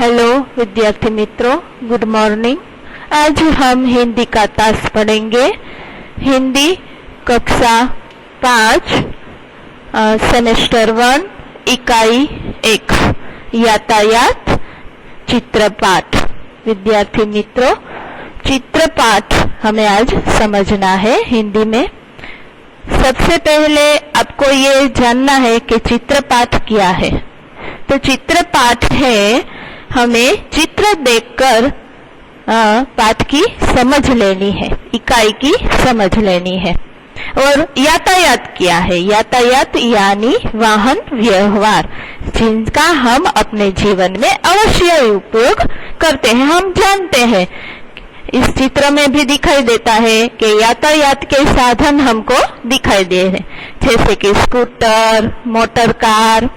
Hello विद्यार्थी मित्रों, good morning. आज हम हिंदी का तास पढ़ेंगे। हिंदी कक्षा 5 सेमेस्टर 1 इकाई 1 यातायात चित्रपाठ। विद्यार्थी मित्रों, चित्रपाठ हमें आज समझना है हिंदी में। सबसे पहले आपको ये जानना है कि चित्रपाठ क्या है। तो चित्रपाठ है, हमें चित्र देखकर पाठ की समझ लेनी है, इकाई की समझ लेनी है। और यातायात क्या है? यातायात यानी वाहन व्यवहार, जिनका हम अपने जीवन में अवश्य उपयोग करते हैं। हम जानते हैं, इस चित्र में भी दिखाई देता है कि यातायात के साधन हमको दिखाई दे रहे, जैसे कि स्कूटर, मोटर कार।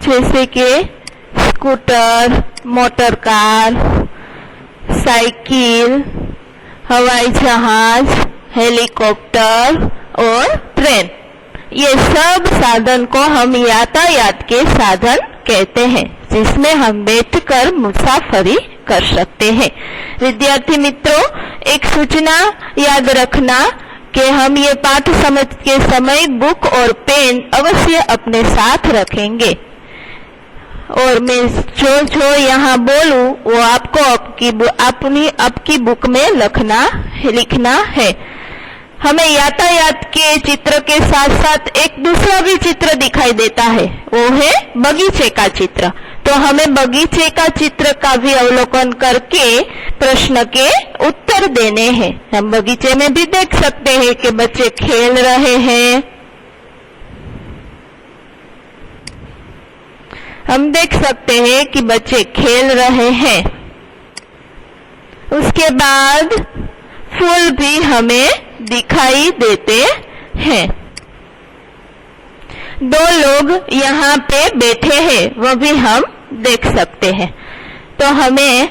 जैसे कि स्कूटर, मोटर कार, साइकिल, हवाई जहाज, हेलीकॉप्टर और ट्रेन, ये सब साधन को हम यातायात के साधन कहते हैं, जिसमें हम बैठकर मुसाफरी कर सकते हैं। विद्यार्थी मित्रों, एक सूचना याद रखना कि हम ये पाठ समझते समय बुक और पेन अवश्य अपने साथ रखेंगे। और मैं जो यहाँ बोलूं वो आपको आपकी बुक में लिखना है। हमें यातायात के चित्र के साथ साथ एक दूसरा भी चित्र दिखाई देता है, वो है बगीचे का चित्र। तो हमें बगीचे का चित्र का भी अवलोकन करके प्रश्न के उत्तर देने हैं। हम बगीचे में भी देख सकते हैं कि बच्चे खेल रहे हैं। हम देख सकते हैं कि बच्चे खेल रहे हैं। उसके बाद फूल भी हमें दिखाई देते हैं। दो लोग यहाँ पे बैठे हैं, वो भी हम देख सकते हैं। तो हमें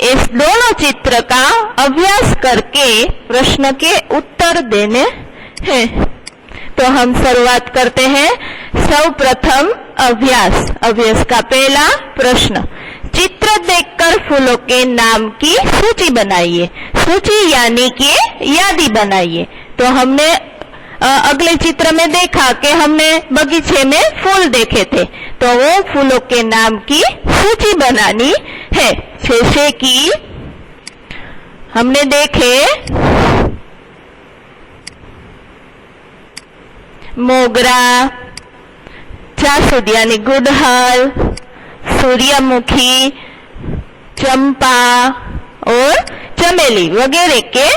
इस दोनों चित्र का अभ्यास करके प्रश्न के उत्तर देने हैं। तो हम शुरुआत करते हैं। सर्वप्रथम अभ्यास का पहला प्रश्न, चित्र देखकर फूलों के नाम की सूची बनाइए। सूची यानी कि यादी बनाइए। तो हमने अगले चित्र में देखा कि हमने बगीचे में फूल देखे थे, तो वो फूलों के नाम की सूची बनानी है। जैसे कि हमने देखे मोगरा, जासूद यानी गुड़हल, सूर्यमुखी, चंपा और चमेली वगैरह के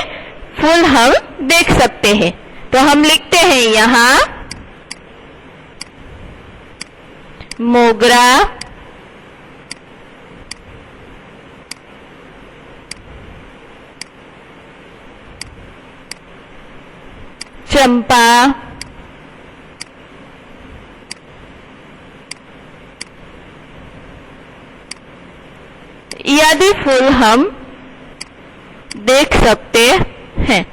फूल हम देख सकते हैं। तो हम लिखते हैं यहाँ मोगरा, चंपा, इत्यादि फूल हम देख सकते हैं।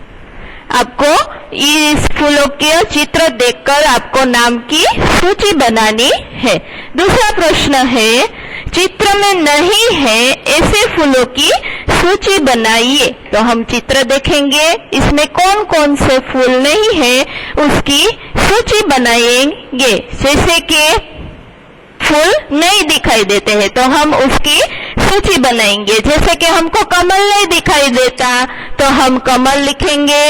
आपको इस फूलों के चित्र देखकर आपको नाम की सूची बनानी है। दूसरा प्रश्न है, चित्र में नहीं है ऐसे फूलों की सूची बनाइए। तो हम चित्र देखेंगे, इसमें कौन कौन से फूल नहीं है उसकी सूची बनाएंगे। जैसे कि फूल नहीं दिखाई देते हैं, तो हम उसकी सूची बनाएंगे। जैसे कि हमको कमल नहीं दिखाई देता, तो हम कमल लिखेंगे।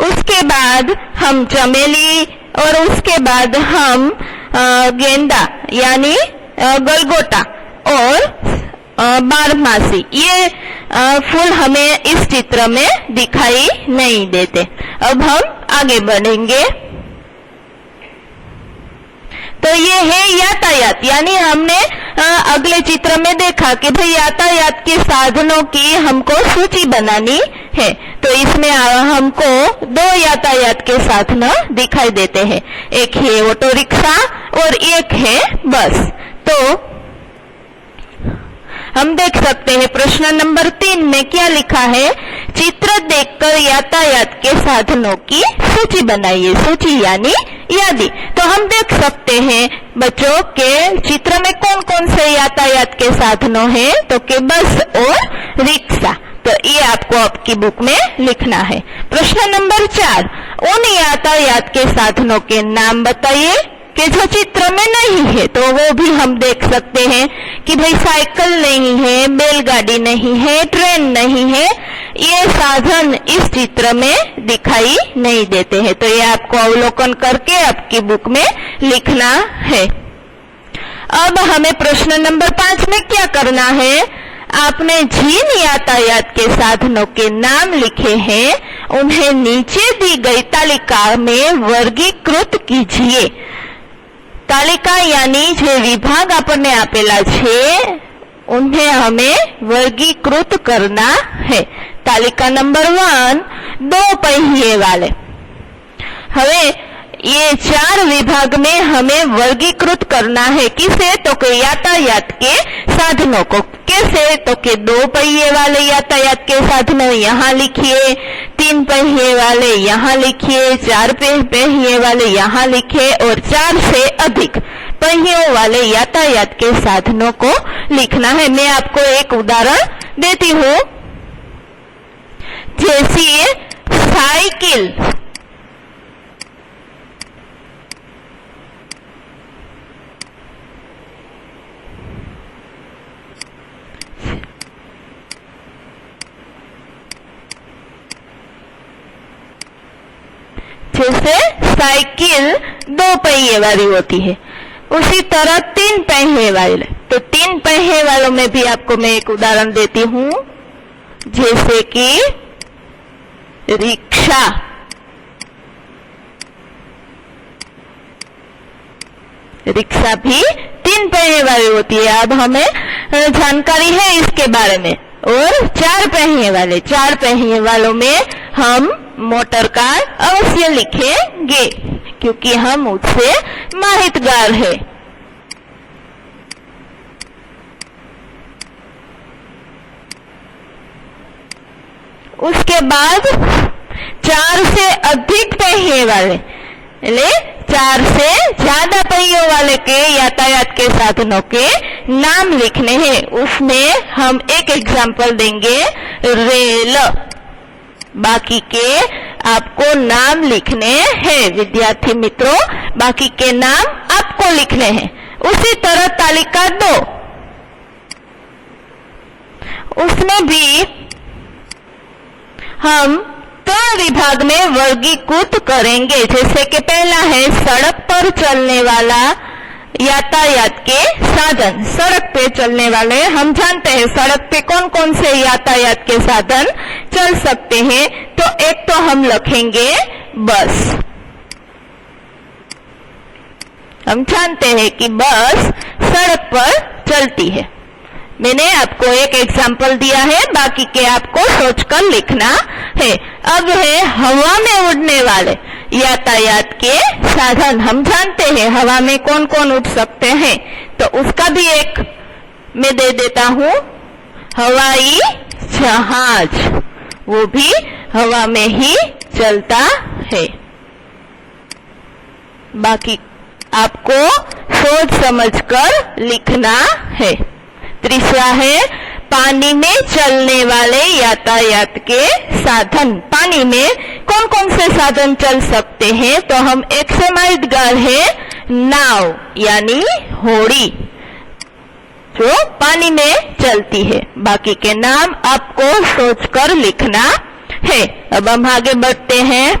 उसके बाद हम चमेली, और उसके बाद हम गेंदा यानी गलगोटा और बारहमासी, ये फूल हमें इस चित्र में दिखाई नहीं देते। अब हम आगे बढ़ेंगे। तो ये है यातायात, यानी हमने अगले चित्र में देखा कि भाई यातायात के साधनों की हमको सूची बनानी है। तो इसमें हमको दो यातायात के साधन दिखाई देते हैं, एक है ऑटो रिक्शा और एक है बस। तो हम देख सकते हैं प्रश्न नंबर 3 में क्या लिखा है, चित्र देखकर यातायात के साधनों की सूची बनाइए। सूची यानी यादी। तो हम देख सकते हैं बच्चों के चित्र में कौन कौन से यातायात के साधनों हैं, तो के बस और रिक्शा। तो ये आपको आपकी बुक में लिखना है। प्रश्न नंबर 4, उन यातायात के साधनों के नाम बताइए कि जो चित्र में नहीं है। तो वो भी हम देख सकते हैं कि भाई साइकिल नहीं है, बैलगाड़ी नहीं है, ट्रेन नहीं है, ये साधन इस चित्र में दिखाई नहीं देते हैं। तो ये आपको अवलोकन करके आपकी बुक में लिखना है। अब हमें प्रश्न नंबर 5 में क्या करना है, आपने जिन यातायात के साधनों के नाम लिखे हैं उन्हें नीचे दी गई तालिका में वर्गीकृत कीजिए। तालिका यानी जो विभाग आपने आपेला छे उन्हें हमें वर्गीकृत करना है। तालिका नंबर 1, 2 पहिए वाले। हमें ये 4 विभाग में हमें वर्गीकृत करना है। किसे, तो के यातायात के साधनों को। कैसे, तो के 2 पहिए वाले यातायात के साधनों यहाँ लिखिए, 3 पहिए वाले यहाँ लिखिए, 4 पहिए वाले यहाँ लिखे और 4 से अधिक पहियों वाले यातायात के साधनों को लिखना है। मैं आपको एक उदाहरण देती हूँ, जैसे साइकिल। जैसे साइकिल 2 पहिए वाली होती है, उसी तरह 3 पहिए वाले। तो 3 पहिए वालों में भी आपको मैं एक उदाहरण देती हूँ, जैसे कि रिक्शा। रिक्शा भी 3 पहिए वाली होती है। अब हमें जानकारी है इसके बारे में। और 4 पहिए वाले, 4 पहिए वालों में हम मोटर कार अवश्य लिखेंगे क्योंकि हम उससे माहितगार है। उसके बाद 4 से अधिक पहिए वाले, 4 से ज्यादा पहियों वाले के यातायात के साधनों के नाम लिखने हैं। उसमें हम एक एग्जाम्पल देंगे, रेल। बाकी के आपको नाम लिखने हैं विद्यार्थी मित्रों, बाकी के नाम आपको लिखने हैं। उसी तरह तालिका 2, उसमें भी हम 3 विभाग में वर्गीकृत करेंगे। जैसे कि पहला है सड़क पर चलने वाला यातायात के साधन। सड़क पे चलने वाले, हम जानते हैं सड़क पे कौन कौन से यातायात के साधन चल सकते हैं। तो एक तो हम लिखेंगे बस। हम जानते हैं कि बस सड़क पर चलती है। मैंने आपको एक एग्जाम्पल दिया है, बाकी के आपको सोचकर लिखना है। अब है हवा में उड़ने वाले यातायात के साधन। हम जानते हैं हवा में कौन कौन उड़ सकते हैं, तो उसका भी एक मैं दे देता हूँ, हवाई जहाज। वो भी हवा में ही चलता है। बाकी आपको सोच समझकर लिखना है। तीसरा है पानी में चलने वाले यातायात के साधन। पानी में कौन कौन से साधन चल सकते हैं, तो हम एक से माहितगार है, नाव यानी होड़ी जो पानी में चलती है। बाकी के नाम आपको सोचकर लिखना है। अब हम आगे बढ़ते हैं।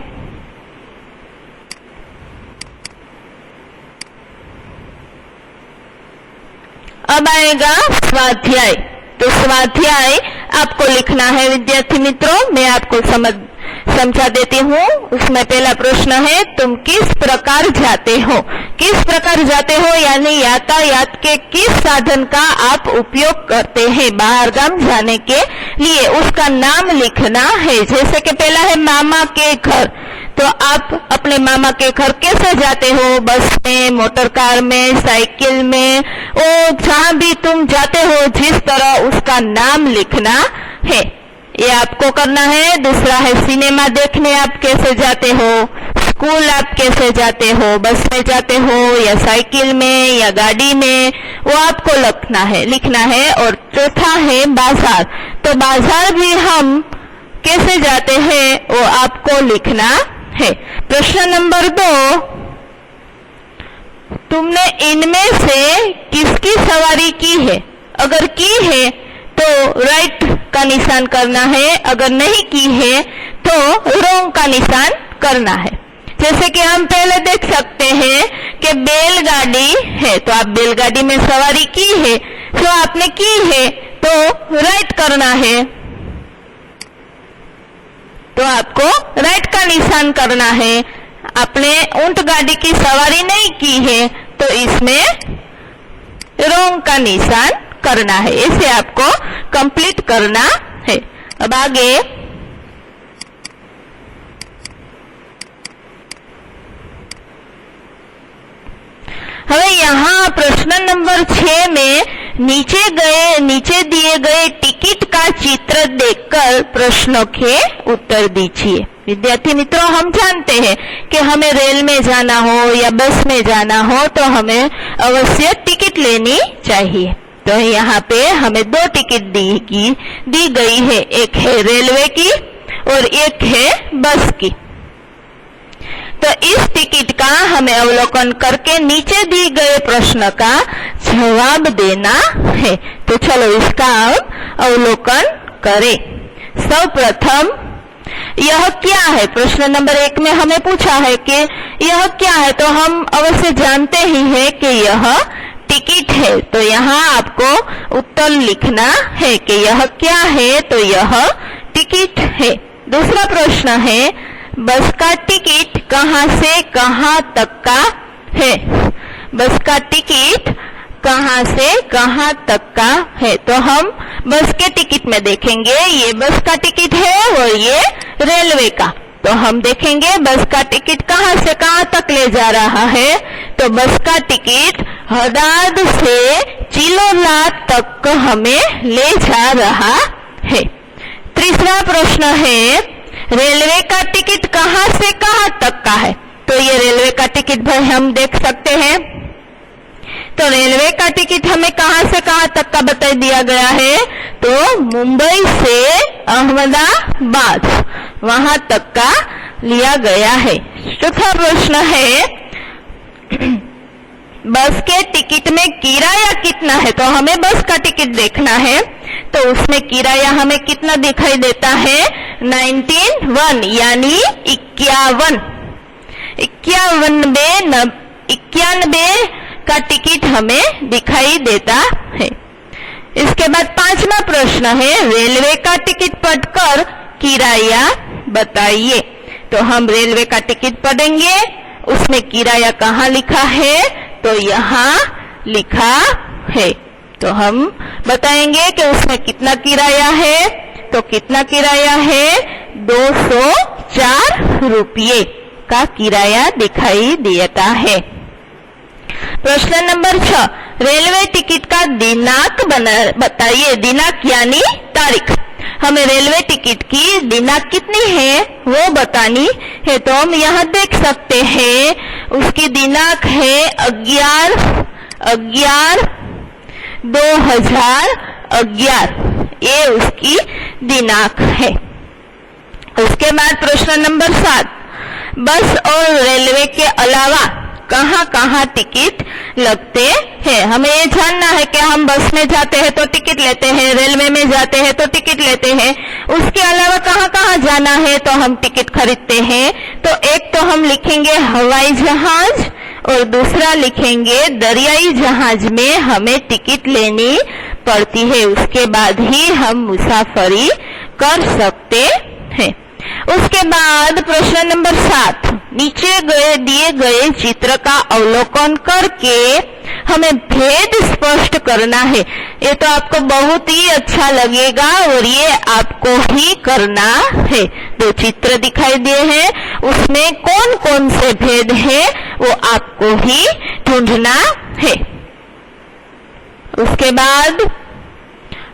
अब आएगा स्वाध्याय। तो स्वाध्याय आपको लिखना है विद्यार्थी मित्रों। मैं आपको समझा देती हूँ। उसमें पहला प्रश्न है, तुम किस प्रकार जाते हो? किस प्रकार जाते हो यानी यातायात के किस साधन का आप उपयोग करते हैं बाहर गाम जाने के लिए, उसका नाम लिखना है। जैसे कि पहला है मामा के घर, तो आप अपने मामा के घर कैसे जाते हो? बस में, मोटर कार में, साइकिल में, और जहां भी तुम जाते हो जिस तरह उसका नाम लिखना है, ये आपको करना है। दूसरा है सिनेमा देखने आप कैसे जाते हो? स्कूल आप कैसे जाते हो? बस में जाते हो या साइकिल में या गाड़ी में, वो आपको लिखना है। और चौथा है बाजार, तो बाजार भी हम कैसे जाते हैं वो आपको लिखना है। प्रश्न नंबर 2, तुमने इनमें से किसकी सवारी की है? अगर की है तो राइट का निशान करना है, अगर नहीं की है तो रॉन्ग का निशान करना है। जैसे कि हम पहले देख सकते हैं कि बैलगाड़ी है, तो आप बैलगाड़ी में सवारी की है, तो आपने की है तो राइट करना है, तो आपको राइट का निशान करना है। आपने ऊंट गाड़ी की सवारी नहीं की है तो इसमें रॉन्ग का निशान करना है। इसे आपको कंप्लीट करना है। अब आगे हमें यहाँ प्रश्न नंबर 6 में नीचे दिए गए टिकट का चित्र देखकर प्रश्नों के उत्तर दीजिए। विद्यार्थी मित्रों, हम जानते हैं कि हमें रेल में जाना हो या बस में जाना हो तो हमें अवश्य टिकट लेनी चाहिए। तो यहाँ पे हमें 2 टिकट दी गई है, एक है रेलवे की और एक है बस की। तो इस टिकट का हमें अवलोकन करके नीचे दी गए प्रश्न का जवाब देना है। तो चलो इसका अवलोकन करें। सर्वप्रथम यह क्या है? प्रश्न नंबर 1 में हमें पूछा है कि यह क्या है, तो हम अवश्य जानते ही है कि यह टिकट है। तो यहाँ आपको उत्तर लिखना है कि यह क्या है, तो यह टिकट है। दूसरा प्रश्न है, बस का टिकट कहां से कहां तक का है? बस का टिकट कहां से कहां तक का है? तो हम बस के टिकट में देखेंगे, ये बस का टिकट है और ये रेलवे का। तो हम देखेंगे बस का टिकट कहां से कहां तक ले जा रहा है। तो बस का टिकट हदाद से चिलोला तक हमें ले जा रहा है। तीसरा प्रश्न है, रेलवे का टिकट कहां से कहां तक का है? तो ये रेलवे का टिकट भाई हम देख सकते हैं। तो रेलवे का टिकट हमें कहां से कहां तक का बता दिया गया है, तो मुंबई से अहमदाबाद वहां तक का लिया गया है। चौथा प्रश्न है, बस के टिकट में किराया कितना है? तो हमें बस का टिकट देखना है, तो उसमें किराया हमें कितना दिखाई देता है? 91 यानी 91 का टिकट हमें दिखाई देता है। इसके बाद 5वां प्रश्न है, रेलवे का टिकट पढ़कर किराया बताइए। तो हम रेलवे का टिकट पढ़ेंगे, उसमें किराया कहाँ लिखा है? तो यहाँ लिखा है। तो हम बताएंगे कि उसमें कितना किराया है। तो कितना किराया है? 204 रुपये का किराया दिखाई देता है। प्रश्न नंबर 6, रेलवे टिकट का दिनांक बताइए। दिनांक यानी तारीख। हमें रेलवे टिकट की दिनांक कितनी है वो बतानी है। तो हम यहाँ देख सकते हैं उसकी दिनांक है 11/11/2011, ये उसकी दिनांक है। उसके बाद प्रश्न नंबर 7, बस और रेलवे के अलावा कहाँ कहाँ टिकट लगते हैं? हमें ये जानना है कि हम बस में जाते हैं तो टिकट लेते हैं, रेलवे में जाते हैं तो टिकट लेते हैं, उसके अलावा कहाँ कहाँ जाना है तो हम टिकट खरीदते हैं। तो एक तो हम लिखेंगे हवाई जहाज और दूसरा लिखेंगे दरियाई जहाज में हमें टिकट लेनी पड़ती है, उसके बाद ही हम मुसाफरी कर सकते हैं। उसके बाद प्रश्न नंबर 7, नीचे दिए गए चित्र का अवलोकन करके हमें भेद स्पष्ट करना है। ये तो आपको बहुत ही अच्छा लगेगा और ये आपको ही करना है। 2 चित्र दिखाई दिए हैं, उसमें कौन कौन से भेद हैं वो आपको ही ढूंढना है। उसके बाद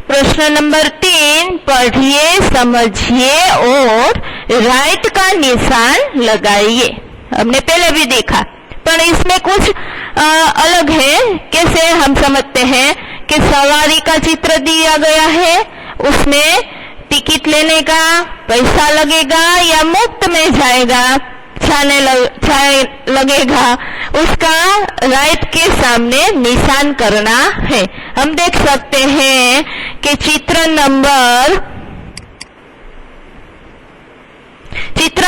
प्रश्न नंबर 3, पढ़िए, समझिए और राइट का निशान लगाइए। हमने पहले भी देखा, पर इसमें कुछ अलग है। कैसे हम समझते हैं कि सवारी का चित्र दिया गया है, उसमें टिकट लेने का पैसा लगेगा या मुफ्त में जाएगा, लगेगा, उसका राइट के सामने निशान करना है। हम देख सकते हैं कि चित्र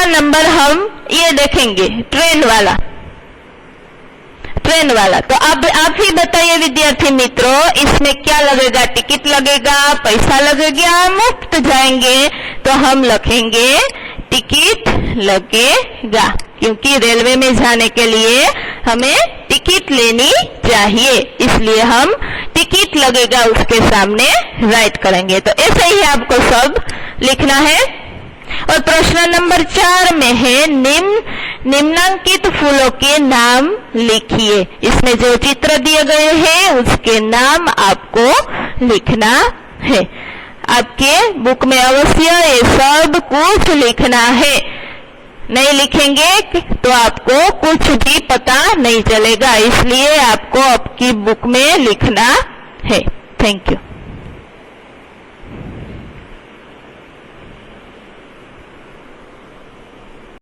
नंबर हम ये देखेंगे, ट्रेन वाला। तो अब आप ही बताइए विद्यार्थी मित्रों, इसमें क्या लगेगा? टिकट लगेगा, पैसा लगेगा, मुफ्त जाएंगे? तो हम लिखेंगे टिकट लगेगा, क्योंकि रेलवे में जाने के लिए हमें टिकट लेनी चाहिए, इसलिए हम टिकट लगेगा उसके सामने राइट करेंगे। तो ऐसे ही आपको सब लिखना है। और प्रश्न नंबर 4 में है, निम्नांकित फूलों के नाम लिखिए। इसमें जो चित्र दिए गए हैं उसके नाम आपको लिखना है। आपके बुक में अवश्य ये सब कुछ लिखना है। नहीं लिखेंगे तो आपको कुछ भी पता नहीं चलेगा, इसलिए आपको आपकी बुक में लिखना है। Thank you.